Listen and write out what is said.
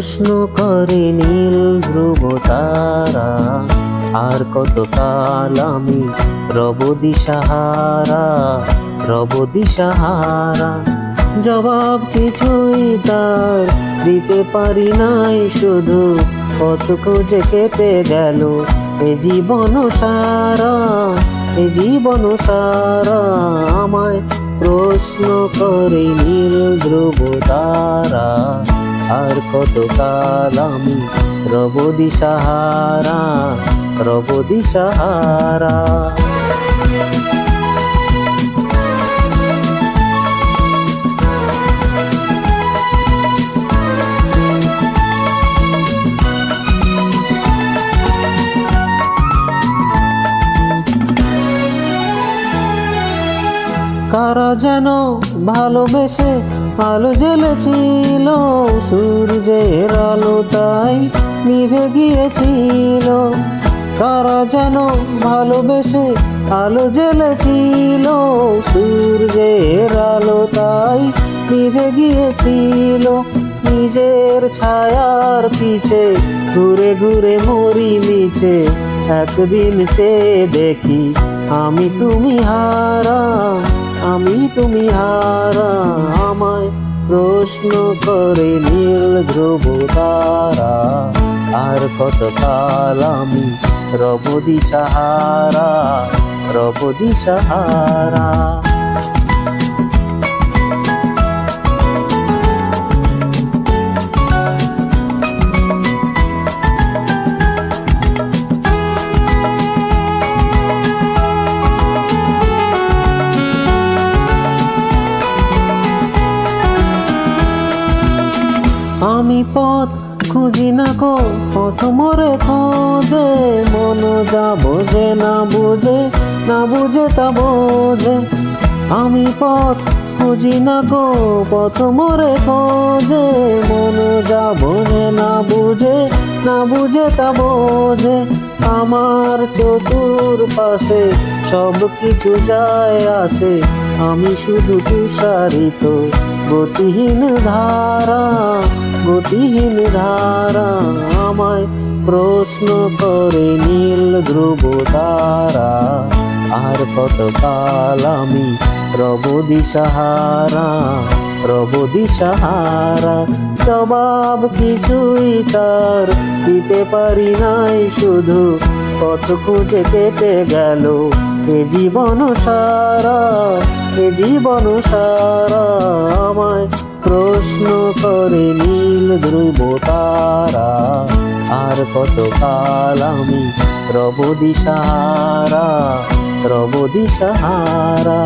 প্রশ্ন করে নীল ধ্রুব তারা, আর কতকাল আমি রব দিশাহারা, রব দিশাহারা। জবাব কিছুই তার দিতে পারি নাই, শুধু পথ খুঁজে কেটে গেল এ জীবন সারা, এ জীবন সারা। আমায় প্রশ্ন করে নীল ধ্রুব তারা, আর কতকাল আমি রব দিশাহারা, রব দিশাহারা। কারা যেন ভালোবেসে আলো জ্বেলেছিল, সূর্যের আলো তাই নিভে গিয়েছিল। কারা যেন ভালোবেসে আলো জ্বেলেছিল, সূর্যের আলো তাই নিভে গিয়েছিল। নিজের ছায়ার পিছে ঘুরে ঘুরে মরি মিছে, একদিন চেয়ে দেখি আমি তুমি হারা, আমি তুমি হারা। আমায় প্রশ্ন করে নীল ধ্রুব তারা, আর কতকাল আমি রব দিশাহারা, রব দিশাহারা। আমি পথ খুঁজি না গো, পথ মোরে খোঁজে, মন যা বোঝে না বুঝে, না বুঝে তা বোঝে। আমি পথ খুঁজি না গো, পথ মোরে খোঁজে, মন যা বোঝে না বুঝে, না বুঝে তা বোঝে। আমার চতুর্পাশে সব কিছু যায় আসে, আমি শুধু তুষারিত গতিহীন ধারা, গতিহীন ধারা। আমায় প্রশ্ন করে নীল ধ্রুব তারা, আর কতকাল আমি রব দিশাহারা, রব দিশাহারা। জবাব কিছুই তার দিতে পারি নাই, শুধু পথ খুঁজে কেটে গেল এ জীবন সারা, এ জীবন সারা। আমায় প্রশ্ন করে নীল ধ্রুব তারা, আর কতকাল আমি রব দিশাহারা, রব দিশাহারা।